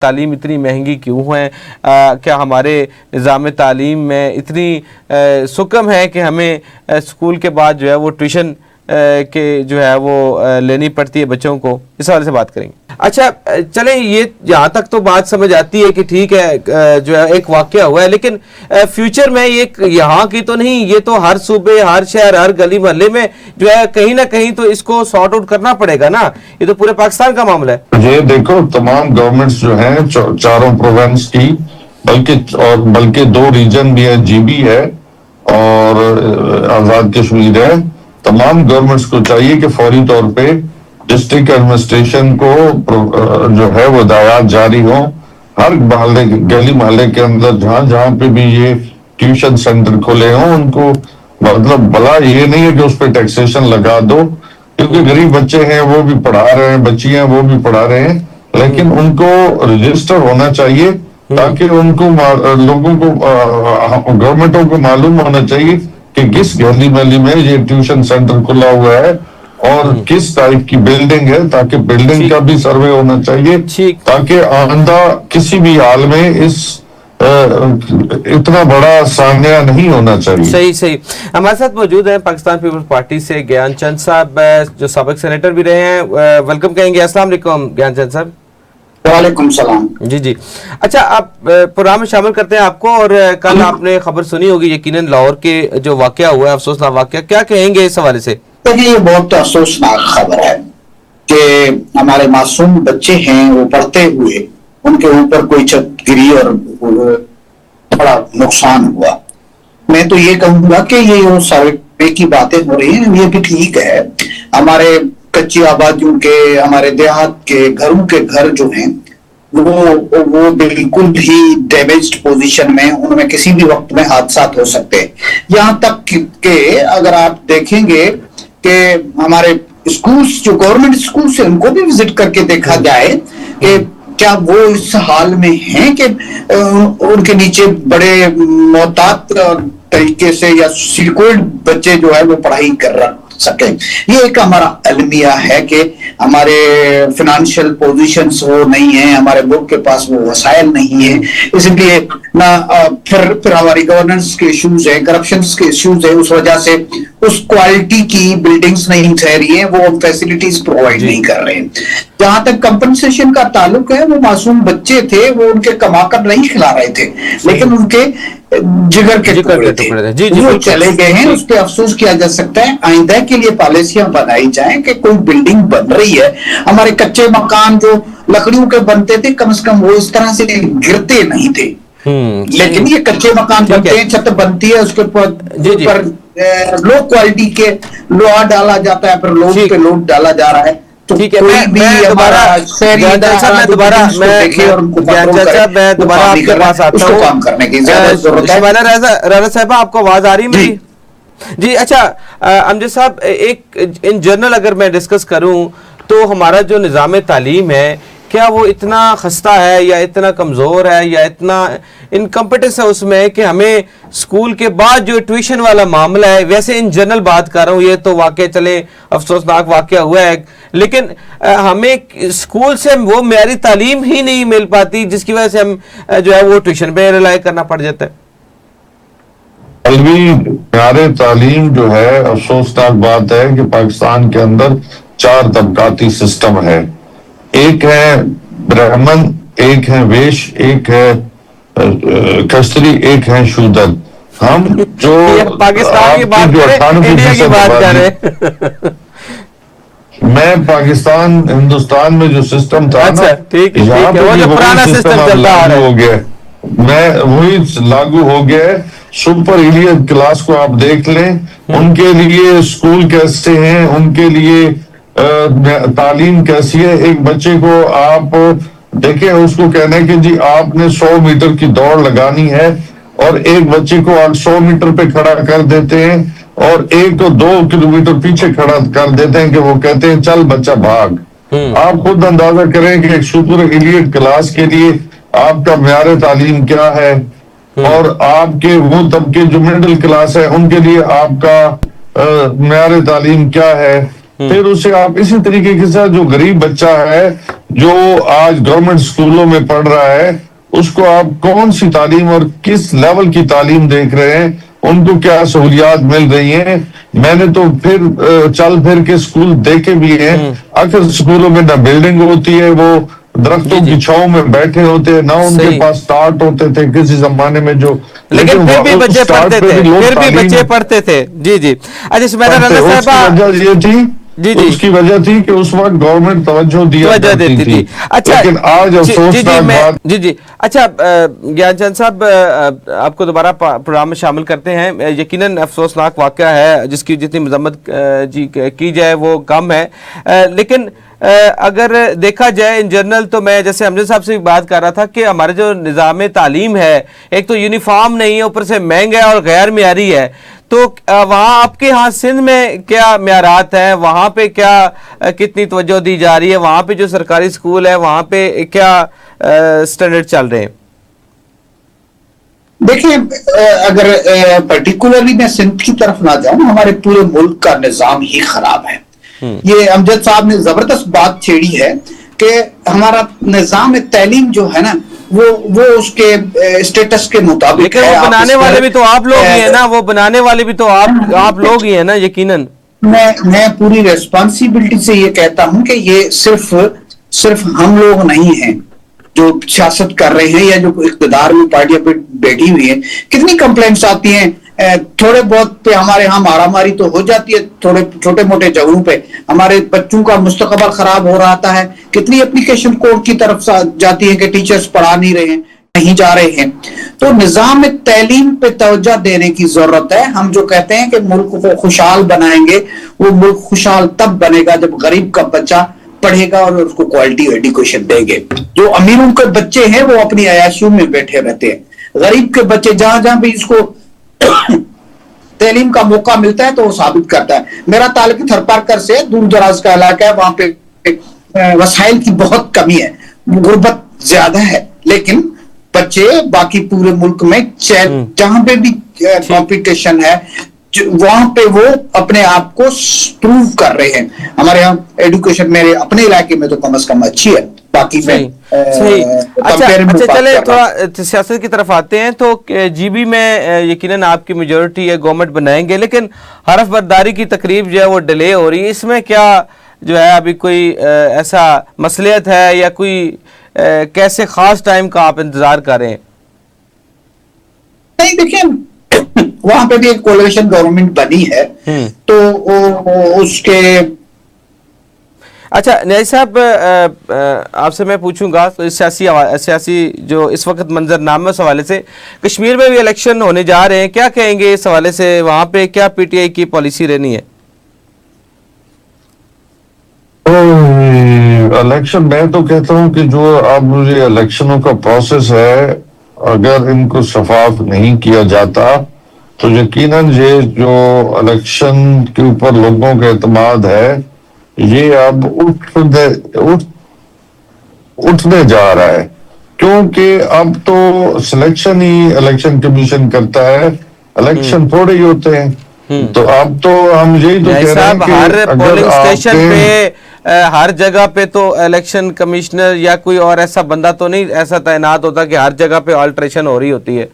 تعلیم اتنی مہنگی کیوں ہے؟ کیا ہمارے نظام تعلیم میں اتنی سکم ہے کہ ہمیں اسکول کے بعد جو ہے وہ ٹیوشن کے جو ہے وہ لینی پڑتی ہے بچوں کو؟ اس حوالے سے بات کریں گے۔ اچھا چلیں، یہ یہاں تک تو بات سمجھ آتی ہے کہ ٹھیک ہے جو ہے ایک واقعہ ہوا ہے، لیکن فیوچر میں یہ یہاں کی تو نہیں، یہ تو ہر صوبے، ہر شہر، ہر گلی محلے میں جو ہے کہیں نہ کہیں تو اس کو سارٹ آؤٹ کرنا پڑے گا نا، یہ تو پورے پاکستان کا معاملہ ہے۔ یہ دیکھو تمام گورنمنٹس جو ہیں چاروں پروونس کی، بلکہ 2 ریجن بھی ہے، جی بی ہے اور آزاد کشمیر ہے، تمام گورنمنٹس کو چاہیے کہ فوری طور پہ ڈسٹرکٹ ایڈمنسٹریشن کو جو ہے وہ ہدایات جاری ہوں، ہر محلے گلی محلے کے اندر جہاں پہ بھی یہ ٹیوشن سینٹر کھلے ہوں، ان کو مطلب بلا یہ نہیں ہے کہ اس پہ ٹیکسیشن لگا دو، کیونکہ غریب بچے ہیں وہ بھی پڑھا رہے ہیں، بچیاں وہ بھی پڑھا رہے ہیں، لیکن ان کو رجسٹر ہونا چاہیے تاکہ ان کو لوگوں کو گورنمنٹوں کو معلوم ہونا چاہیے کہ کس گلی محلے میں یہ ٹیوشن سینٹر کھلا ہوا ہے اور کس ٹائپ کی بلڈنگ ہے، تاکہ بلڈنگ کا بھی سروے ہونا چاہیے تاکہ آئندہ کسی بھی حال میں اتنا بڑا سامنا نہیں ہونا چاہیے۔ صحیح۔ ہمارے ساتھ موجود ہیں پاکستان پیپلز پارٹی سے گیان چند صاحب، جو سابق سینیٹر بھی رہے ہیں، ویلکم کہیں گے۔ السلام علیکم گیان چند صاحب۔ وعلیکم السلام۔ جی اچھا، آپ پروگرام میں شامل کرتے ہیں آپ کو، اور کل آپ نے خبر سنی ہوگی یقیناً لاہور کے جو واقعہ ہوا ہے، افسوسناک واقعہ، کیا کہیں گے اس حوالے سے؟ یہ بہت افسوسناک خبر ہے کہ ہمارے معصوم بچے ہیں، وہ پڑھتے ہوئے ان کے اوپر کوئی چھت گری اور بڑا نقصان ہوا۔ میں تو یہ کہوں گا کہ یہ سروے کی باتیں ہو رہی ہیں، یہ بھی ٹھیک ہے۔ ہمارے کچی آبادیوں کے، ہمارے دیہات کے گھروں کے گھر جو ہیں وہ بالکل ہی ڈیمیجڈ پوزیشن میں، ان میں کسی بھی وقت میں حادثات ہو سکتے ہیں۔ یہاں تک کہ اگر آپ دیکھیں گے کہ ہمارے اسکولز جو گورنمنٹ اسکولز ہیں ان کو بھی وزٹ کر کے دیکھا جائے کہ کیا وہ اس حال میں ہیں کہ ان کے نیچے بڑے محتاط طریقے سے یا سیکورڈ بچے جو ہے وہ پڑھائی کر سکیں۔ یہ ایک ہمارا المیہ ہے کہ ہمارے فنانشل پوزیشنز وہ نہیں ہیں، ہمارے ملک کے پاس وہ وسائل نہیں ہیں، اس لیے نہ پھر ہماری گورننس کے ایشوز ہیں، کرپشنز کے ایشوز ہیں، اس وجہ سے اس کوالٹی کی بلڈنگز نہیں ٹھہر رہی ہیں، وہ فیسلٹیز پرووائڈ نہیں کر رہے ہیں۔ جہاں تک کمپنسیشن کا تعلق ہے، وہ معصوم بچے تھے، وہ ان کے کما کر نہیں کھلا رہے تھے، لیکن ان کے جگر کے ٹکڑے تھے، وہ چلے گئے ہیں۔ اس پہ افسوس کیا جا سکتا ہے۔ آئندہ کے لیے پالیسیاں بنائی جائیں کہ کوئی بلڈنگ بن رہی ہے، ہمارے کچے مکان جو لکڑیوں کے بنتے تھے کم از کم وہ اس طرح سے گرتے نہیں تھے، لیکن یہ کچے مکان بنتے ہیں، چھت بنتی ہے، اس کے اوپر لو کوالٹی کے لوہا ڈالا جاتا ہے، پھر لوڈ پہ لوڈ ڈالا جا رہا ہے۔ ٹھیک ہے، میں دوبارہ آپ کے پاس آتا ہوں۔ شبانہ رانا صاحبہ، آپ کو آواز آ رہی ہے میری؟ جی اچھا امجد صاحب، ایک ان جنرل اگر میں ڈسکس کروں تو ہمارا جو نظام تعلیم ہے، کیا وہ اتنا خستہ ہے یا اتنا کمزور ہے یا اتنا انکمپیٹنس ہے اس میں کہ ہمیں اسکول کے بعد جو ٹیوشن والا معاملہ ہے، ویسے ان جنرل بات کر رہا ہوں، یہ تو واقع چلے افسوسناک واقعہ ہوا ہے، لیکن ہمیں اسکول سے وہ معیاری تعلیم ہی نہیں مل پاتی جس کی وجہ سے ہم جو ہے وہ ٹیوشن پہ ریلائی کرنا پڑ جاتا ہے۔ معیار تعلیم جو ہے، افسوسناک بات ہے کہ پاکستان کے اندر 4 طبقاتی سسٹم ہے۔ ایک ہے برہمن، ایک ہے ویش، ایک ہے کشتری، ایک ہے شودر۔ ہم جو پاکستان کی بات کریں، انڈیا کی بات کریں، میں پاکستان ہندوستان میں جو سسٹم تھا نا، یہاں پہ بھی وہی سسٹم اب لاگو ہو گیا، میں وہی لاگو ہو گیا ہے۔ سپر ایلیٹ کلاس کو آپ دیکھ لیں، ان کے لیے اسکول کیسے ہیں، ان کے لیے تعلیم کیسی ہے۔ ایک بچے کو آپ دیکھیں، اس کو کہنا ہے کہ جی آپ نے 100 میٹر کی دوڑ لگانی ہے، اور ایک بچے کو آپ 100 میٹر پہ کھڑا کر دیتے ہیں اور ایک کو 2 کلومیٹر پیچھے کھڑا کر دیتے ہیں کہ وہ کہتے ہیں چل بچہ بھاگ۔ آپ خود اندازہ کریں کہ ایک سپر ایلیٹ کلاس کے لیے آپ کا معیار تعلیم کیا ہے، اور آپ کے وہ طبقے جو مڈل کلاس ہے ان کے لیے آپ کا معیار تعلیم کیا ہے۔ پھر اسے آپ اسی طریقے کے ساتھ جو غریب بچہ ہے جو آج گورنمنٹ اسکولوں میں پڑھ رہا ہے اس کو آپ کون سی تعلیم اور کس لیول کی تعلیم دیکھ رہے ہیں, ان کو کیا سہولیات مل رہی ہیں. میں نے تو پھر چل پھر کے اسکول دیکھے بھی ہیں, اکثر اسکولوں میں نہ بلڈنگ ہوتی ہے, وہ درختوں کی چھاؤں میں بیٹھے ہوتے ہیں, نہ ان کے پاس ٹارٹ ہوتے تھے کسی زمانے میں جو, لیکن پھر بھی بچے پڑھتے تھے, پھر بھی بچے پڑھتے تھے. جی جی. اچھا سمیدہ رانا صاحبہ, یہ تھی اس کی وجہ تھی کہ اس وقت گورنمنٹ توجہ دیا کرتی تھی. اچھا لیکن آج افسوسناک بات. جی جی. اچھا گیان چند صاحب, آپ کو دوبارہ پروگرام میں شامل کرتے ہیں. یقیناً افسوسناک واقعہ ہے جس کی جتنی مذمت جی کی جائے وہ کم ہے, لیکن اگر دیکھا جائے ان جنرل تو میں جیسے امجد صاحب سے بات کر رہا تھا کہ ہمارے جو نظام تعلیم ہے ایک تو یونیفارم نہیں ہے, اوپر سے مہنگا ہے اور غیر معیاری ہے. تو وہاں آپ کے ہاں سندھ میں کیا معیارات ہیں, وہاں پہ کیا کتنی توجہ دی جا رہی ہے, وہاں پہ جو سرکاری سکول ہے وہاں پہ کیا سٹینڈرڈ چل رہے ہیں؟ دیکھیں اگر پرٹیکولرلی میں سندھ کی طرف نہ جاؤں, ہمارے پورے ملک کا نظام ہی خراب ہے. یہ امجد صاحب نے زبردست بات چھیڑی ہے کہ ہمارا نظام تعلیم جو ہے نا وہ اس کے اسٹیٹس کے مطابق, لیکن وہ بنانے والے بھی تو آپ لوگ ہی ہیں نا, وہ بنانے والے بھی تو آپ لوگ ہی ہیں نا. یقیناً میں پوری ریسپانسیبلٹی سے یہ کہتا ہوں کہ یہ صرف ہم لوگ نہیں ہیں جو سیاست کر رہے ہیں یا جو اقتدار میں پارٹیاں پہ بیٹھی ہوئی ہیں. کتنی کمپلینٹس آتی ہیں, تھوڑے بہت پہ ہمارے ہاں مارا ماری تو ہو جاتی ہے, تھوڑے چھوٹے موٹے جگہوں پہ ہمارے بچوں کا مستقبل خراب ہو رہا ہے. کتنی اپلیکیشن کورٹ کی طرف جاتی ہے کہ ٹیچرز پڑھا نہیں رہے ہیں, نہیں جا رہے ہیں. تو نظام تعلیم پہ توجہ دینے کی ضرورت ہے. ہم جو کہتے ہیں کہ ملک کو خوشحال بنائیں گے, وہ ملک خوشحال تب بنے گا جب غریب کا بچہ پڑھے گا اور اس کو کوالٹی ایڈوکیشن دیں گے. جو امیروں کے بچے ہیں وہ اپنی عیاشیوں میں بیٹھے رہتے ہیں, غریب کے بچے جہاں بھی اس کو تعلیم کا موقع ملتا ہے تو وہ ثابت کرتا ہے. میرا تعلق تھر پارکر سے, دور دراز کا علاقہ ہے, وہاں پہ وسائل کی بہت کمی ہے, غربت زیادہ ہے, لیکن بچے باقی پورے ملک میں جہاں پہ بھی کمپٹیشن ہے وہاں پہ وہ اپنے آپ کو پروو کر رہے ہیں. ہمارے یہاں ایڈوکیشن میرے اپنے علاقے میں تو کم از کم اچھی ہے, باقی میں اچھا چلے تھوڑا سیاست کی طرف آتے ہیں. تو جی بی میں یقیناً آپ کی میجورٹی ہے, گورنمنٹ بنائیں گے, لیکن حرف برداری کی تقریب جو ہے وہ ڈیلے ہو رہی ہے. اس میں کیا جو ہے ابھی کوئی ایسا مصلحت ہے یا کوئی کیسے خاص ٹائم کا آپ انتظار کر رہے ہیں؟ نہیں دیکھیں, وہاں پہ بھی ایک کولیشن گورنمنٹ بنی ہے تو اس کے. اچھا نیازی صاحب, آپ سے میں پوچھوں گا تو سیاسی جو اس وقت منظرنامے اس حوالے سے کشمیر میں بھی الیکشن ہونے جا رہے ہیں, کیا کہیں گے اس حوالے سے؟ وہاں پہ کیا پی ٹی آئی کی پالیسی رہنی ہے؟ الیکشن میں تو کہتا ہوں کہ جو اب مجھے الیکشنوں کا پروسیس ہے, اگر ان کو شفاف نہیں کیا جاتا تو یقیناً یہ جو الیکشن کے اوپر لوگوں کا اعتماد ہے یہ اب اٹھنے جا رہا ہے, کیونکہ اب تو سلیکشن ہی الیکشن کمیشن کرتا ہے, الیکشن تھوڑے ہی ہوتے ہیں. تو اب تو ہم یہی تو کہہ رہے ہیں کہ ہر اگر پولنگ اسٹیشن آپ پہ ہر جگہ پہ تو الیکشن کمشنر یا کوئی اور ایسا بندہ تو نہیں ایسا تعینات ہوتا کہ ہر جگہ پہ آلٹریشن ہو رہی ہوتی ہے,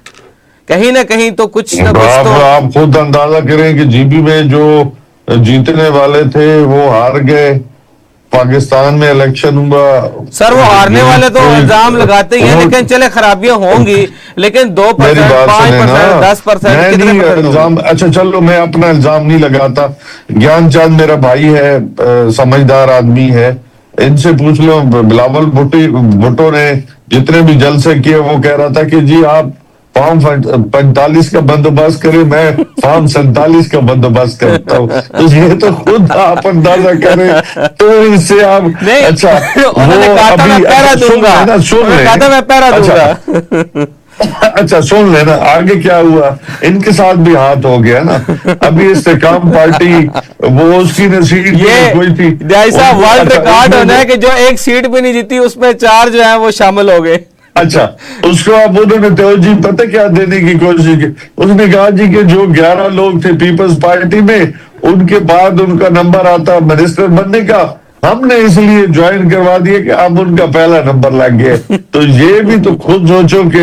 کہیں نہ کہیں تو کچھ نہ کچھ تو. آپ خود اندازہ کریں کہ جی بی میں جو جیتنے والے تھے وہ ہار گئے, پاکستان میں الیکشن ہوا. سر وہ ہارنے والے تو الزام لگاتے ہی ہیں, لیکن چلے خرابیاں ہوں گی, لیکن 2%, 5%, 10% کتنے الزام. اچھا چلو میں اپنا الزام نہیں لگاتا, گیان چاند میرا بھائی ہے, سمجھدار آدمی ہے, ان سے پوچھ لو. بلاول بھٹو نے جتنے بھی جلسے کیے وہ کہہ رہا تھا کہ جی آپ فارم 45 کا بندوبست کریں, میں فارم 47 کا بندوبست کرتا ہوں. تو یہ تو خود آپ اندازہ کریں تو اس سے آپ. اچھا اچھا سن لینا آگے کیا ہوا, ان کے ساتھ بھی ہاتھ ہو گیا نا. ابھی استحکام پارٹی وہ اس کی سیٹ کوئی تھی, ایسا ورلڈ ریکارڈ ہونا ہے کہ جو ایک سیٹ بھی نہیں جیتی اس میں 4 جو ہیں وہ شامل ہو گئے. اچھا اس کو اب انہوں نے جی پتہ کیا دینے کی کوشش کی, اس نے کہا جی کہ جو 11 لوگ تھے پیپلز پارٹی میں ان کے بعد ان کا نمبر آتا منسٹر بننے کا، ہم نے اس لیے جوائن کروا دیا کہ اب ان کا پہلا نمبر لگ گیا۔ تو یہ بھی تو خود سوچو کہ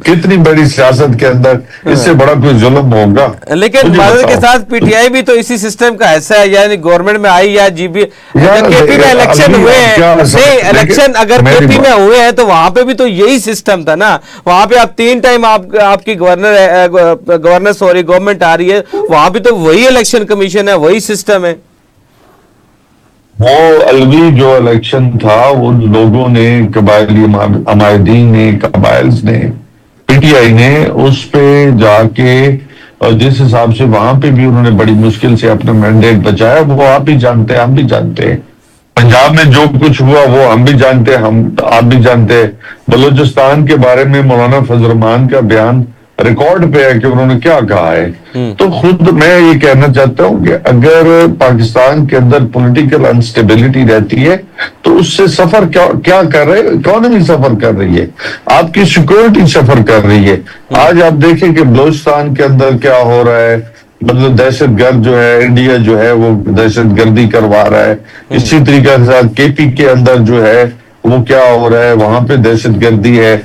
کتنی بڑی سیاست کے اندر اس سے بڑا کوئی ظلم ہوگا۔ لیکن معذرت کے ساتھ پی ٹی آئی بھی تو اسی سسٹم کا حصہ ہے، یعنی گورنمنٹ میں آئی یا جی بی، کے پی میں الیکشن ہوئے ہیں، نہیں الیکشن اگر کے پی میں ہوئے ہیں تو وہاں پہ بھی تو یہی سسٹم تھا نا، وہاں پہ آپ 3 ٹائم آپ کی گورنمنٹ آ رہی ہے، وہاں پہ تو وہی الیکشن کمیشن ہے، وہی سسٹم ہے۔ وہ الوی جو الیکشن تھا ان لوگوں نے، قبائلی عمائدین نے، قبائلز نے، پی ٹی آئی نے اس پہ جا کے، اور جس حساب سے وہاں پہ بھی انہوں نے بڑی مشکل سے اپنا مینڈیٹ بچایا، وہ آپ بھی جانتے ہیں، ہم بھی جانتے ہیں۔ پنجاب میں جو کچھ ہوا وہ ہم بھی جانتے ہیں، آپ بھی جانتے ہیں۔ بلوچستان کے بارے میں مولانا فضل الرحمان کا بیان ریکارڈ پہ ہے کہ انہوں نے کیا کہا ہے۔ تو خود میں یہ کہنا چاہتا ہوں کہ اگر پاکستان کے اندر پولیٹیکل انسٹیبلٹی رہتی ہے تو اس سے سفر کیا کر رہے، اکانومی سفر کر رہی ہے، آپ کی سیکورٹی سفر کر رہی ہے۔ آج آپ دیکھیں کہ بلوچستان کے اندر کیا ہو رہا ہے، مطلب دہشت گرد جو ہے، انڈیا جو ہے وہ دہشت گردی کروا رہا ہے۔ اسی طریقے سے کے پی کے اندر جو ہے وہ کیا ہو رہا ہے، وہاں پہ دہشت گردی ہے۔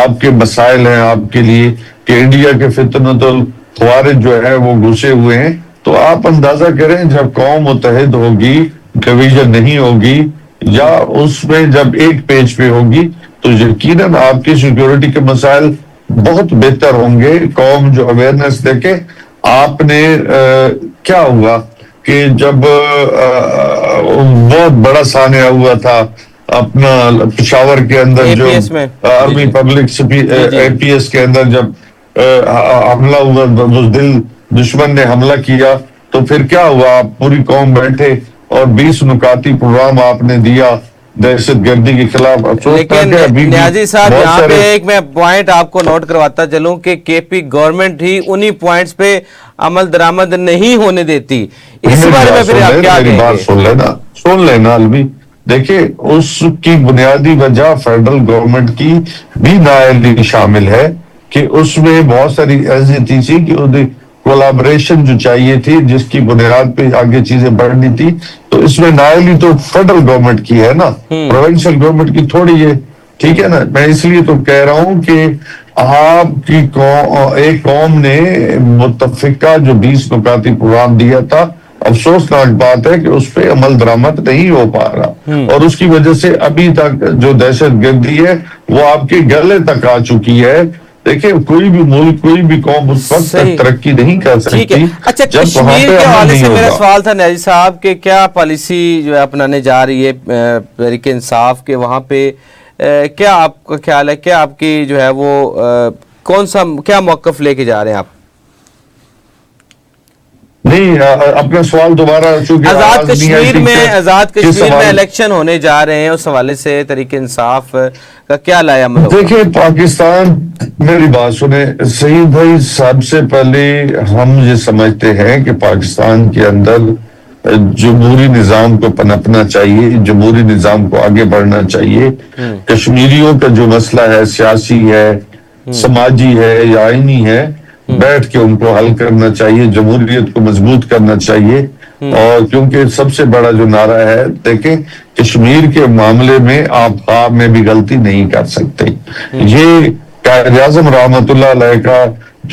آپ کے مسائل ہیں آپ کے لیے کہ انڈیا کے فتنۃ الخوارج جو ہے وہ گھسے ہوئے ہیں۔ تو آپ اندازہ کریں جب قوم متحد ہوگی، ڈویژن نہیں ہوگی، یا اس میں جب ایک پیج پہ ہوگی تو یقیناً آپ کی سیکیورٹی کے مسائل بہت بہتر ہوں گے۔ قوم جو اویئرنس دیکھے، آپ نے کیا ہوا کہ جب بہت بڑا سانحہ ہوا تھا اپنا پشاور کے اندر، جو army public A P S کے اندر جب حملہ ہوا، دشمن نے حملہ کیا تو پھر کیا ہوا، آپ پوری قوم بیٹھے اور 20 نکاتی پروگرام آپ نے دیا دہشت گردی کے خلاف۔ لیکن نیازی صاحب یہاں پہ ایک میں پوائنٹ آپ کو نوٹ کرواتا چلوں کہ کے پی گورنمنٹ ہی انہی پوائنٹس پہ عمل درآمد نہیں ہونے دیتی، اس بارے میں پھر آپ کیا کہیں گے؟ میری بات سن لینا الوی، دیکھیں اس کی بنیادی وجہ فیڈرل گورنمنٹ کی بھی نااہلی شامل ہے کہ اس میں بہت ساری ایسی تھی کہ کولابریشن جو چاہیے تھی، جس کی بنیاد پہ آگے چیزیں بڑھنی تھی، تو اس میں نااہلی تو فیڈرل گورنمنٹ کی ہے نا، پروونشل گورنمنٹ کی تھوڑی ہے، ٹھیک ہے نا۔ میں اس لیے تو کہہ رہا ہوں کہ آپ کی ایک قوم نے متفقہ جو 20 نکاتی پروگرام دیا تھا، افسوسناک بات ہے کہ اس پہ عمل درآمد نہیں ہو پا رہا، اور اس کی وجہ سے ابھی تک جو دہشت گردی ہے وہ آپ کے گلے تک آ چکی ہے۔ دیکھیں کوئی بھی ملک، کوئی بھی قوم اس وقت تک ترقی نہیں کر سکتی۔ اچھا، کشمیر کے حوالے سے میرا سوال تھا نیازی صاحب کہ کیا پالیسی جو ہے اپنانے جا رہی ہے تحریک انصاف کے وہاں پہ، کیا آپ کا خیال ہے، کیا آپ کی جو ہے وہ کون سا کیا موقف لے کے جا رہے ہیں آپ؟ نہیں، اپنا سوال دوبارہ، آزاد کشمیر میں الیکشن ہونے جا رہے ہیں، اس حوالے سے تحریک انصاف کا کیا لائے عمل ہوگا؟ دیکھیں پاکستان، میری بات سنیں سعید بھائی، سب سے پہلے ہم یہ سمجھتے ہیں کہ پاکستان کے اندر جمہوری نظام کو پنپنا چاہیے، جمہوری نظام کو آگے بڑھنا چاہیے۔ کشمیریوں کا جو مسئلہ ہے، سیاسی ہے، سماجی ہے یا آئینی ہے، بیٹھ کے ان کو حل کرنا چاہیے، جمہوریت کو مضبوط کرنا چاہیے۔ اور کیونکہ سب سے بڑا جو نعرہ ہے، دیکھیں کشمیر کے معاملے میں آپ خواب میں بھی غلطی نہیں کر سکتے۔ یہ قائد اعظم رحمت اللہ علیہ کا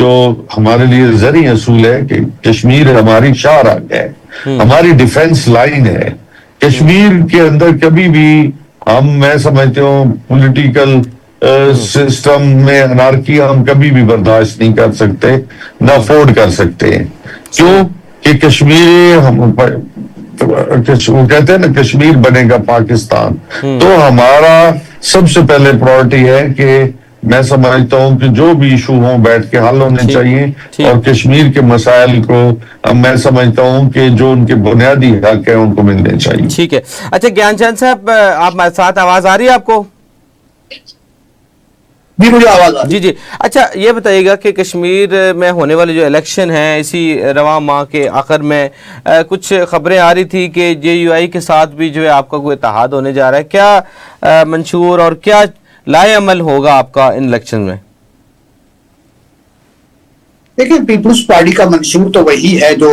جو ہمارے لیے زرعی اصول ہے کہ کشمیر ہماری شاہ راہ ہے، ہماری ڈیفنس لائن ہے۔ کشمیر کے اندر کبھی بھی میں سمجھتے ہوں پولیٹیکل سسٹم میں انارکی ہم کبھی بھی برداشت نہیں کر سکتے، نہ افورڈ کر سکتے ہیں۔ کیوں کہ کشمیر، وہ کہتے ہیں نا کشمیر بنے گا پاکستان، تو ہمارا سب سے پہلے پرائورٹی ہے کہ میں سمجھتا ہوں کہ جو بھی ایشو ہوں بیٹھ کے حل ہونے چاہیے، اور کشمیر کے مسائل کو میں سمجھتا ہوں کہ جو ان کے بنیادی حق ہیں ان کو ملنے چاہیے۔ ٹھیک ہے۔ اچھا گیان چند صاحب، آپ ہمارے ساتھ، آواز آ رہی ہے آپ کو؟ جی مجھے آواز آ رہی ہے۔ جی۔ اچھا یہ بتائیے گا کہ کشمیر میں ہونے والے جو الیکشن ہیں، اسی رواں ماہ کے آخر میں کچھ خبریں آ رہی تھی کہ جے یو آئی کے ساتھ بھی جو ہے آپ کا کوئی اتحاد ہونے جا رہا ہے، کیا منشور اور کیا لائے عمل ہوگا آپ کا ان الیکشن میں؟ دیکھیں پیپلز پارٹی کا منشور تو وہی ہے جو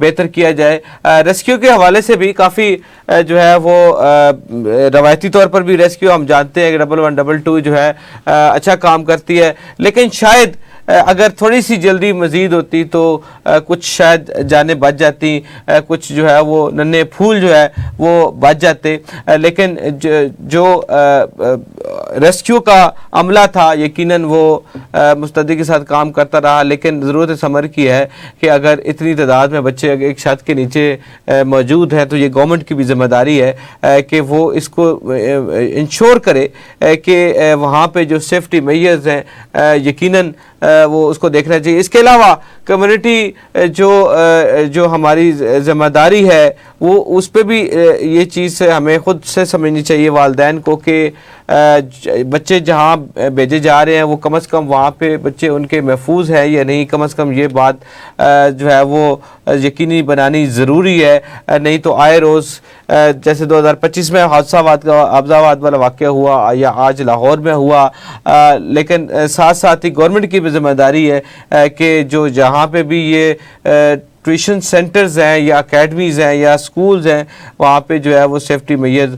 بہتر کیا جائے. ریسکیو کے حوالے سے بھی کافی جو ہے وہ روایتی طور پر بھی ریسکیو ہم جانتے ہیں کہ 1112 جو ہے اچھا کام کرتی ہے, لیکن شاید اگر تھوڑی سی جلدی مزید ہوتی تو کچھ شاید جانیں بچ جاتی, کچھ جو ہے وہ ننھے پھول جو ہے وہ بچ جاتے. لیکن جو ریسکیو کا عملہ تھا یقیناً وہ مستعدی کے ساتھ کام کرتا رہا, لیکن ضرورت سمر کی ہے کہ اگر اتنی تعداد میں بچے ایک چھت کے نیچے موجود ہیں تو یہ گورنمنٹ کی بھی ذمہ داری ہے کہ وہ اس کو انشور کرے کہ وہاں پہ جو سیفٹی میئرز ہیں یقیناً وہ اس کو دیکھنا چاہیے. اس کے علاوہ کمیونٹی جو ہماری ذمہ داری ہے وہ اس پہ بھی یہ چیز ہمیں خود سے سمجھنی چاہیے والدین کو کہ بچے جہاں بھیجے جا رہے ہیں وہ کم از کم وہاں پہ بچے ان کے محفوظ ہیں یا نہیں, کم از کم یہ بات جو ہے وہ یقینی بنانی ضروری ہے. نہیں تو آئے روز جیسے 2025 میں حادثہ آباد والا واقعہ ہوا یا آج لاہور میں ہوا, لیکن ساتھ ساتھ ہی گورنمنٹ کی بھی ذمہ داری ہے کہ جو جہاں پہ بھی یہ ٹیوشن سینٹرز ہیں یا اکیڈمیز ہیں یا سکولز ہیں وہاں پہ جو ہے وہ سیفٹی میئر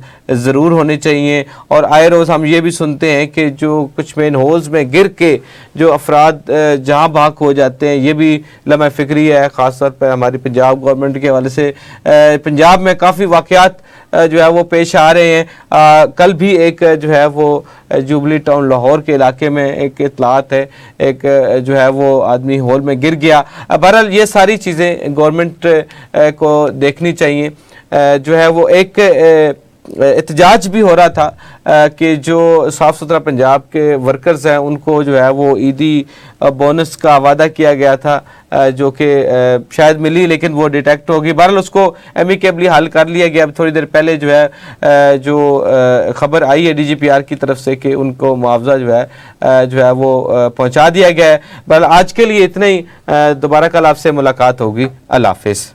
ضرور ہونے چاہیے. اور آئے روز ہم یہ بھی سنتے ہیں کہ جو کچھ مین ہولز میں گر کے جو افراد جہاں بھاگ ہو جاتے ہیں, یہ بھی لمحہ فکری ہے, خاص طور پہ ہماری پنجاب گورنمنٹ کے حوالے سے. پنجاب میں کافی واقعات جو ہے وہ پیش آ رہے ہیں. کل بھی ایک جو ہے وہ جوبلی ٹاؤن لاہور کے علاقے میں ایک اطلاعات ہے, ایک جو ہے وہ آدمی ہول میں گر گیا. بہرحال یہ ساری چیزیں گورنمنٹ کو دیکھنی چاہیے. جو ہے وہ ایک احتجاج بھی ہو رہا تھا کہ جو صاف ستھرا پنجاب کے ورکرز ہیں ان کو جو ہے وہ عیدی بونس کا وعدہ کیا گیا تھا جو کہ شاید ملی لیکن وہ ڈیٹیکٹ ہوگی. بہرحال اس کو ایمیکیبلی حل کر لیا گیا. تھوڑی دیر پہلے جو ہے جو خبر آئی ہے DGPR کی طرف سے کہ ان کو معاوضہ جو ہے وہ پہنچا دیا گیا ہے. بہرحال آج کے لیے اتنا ہی, دوبارہ کل آپ سے ملاقات ہوگی. اللہ حافظ.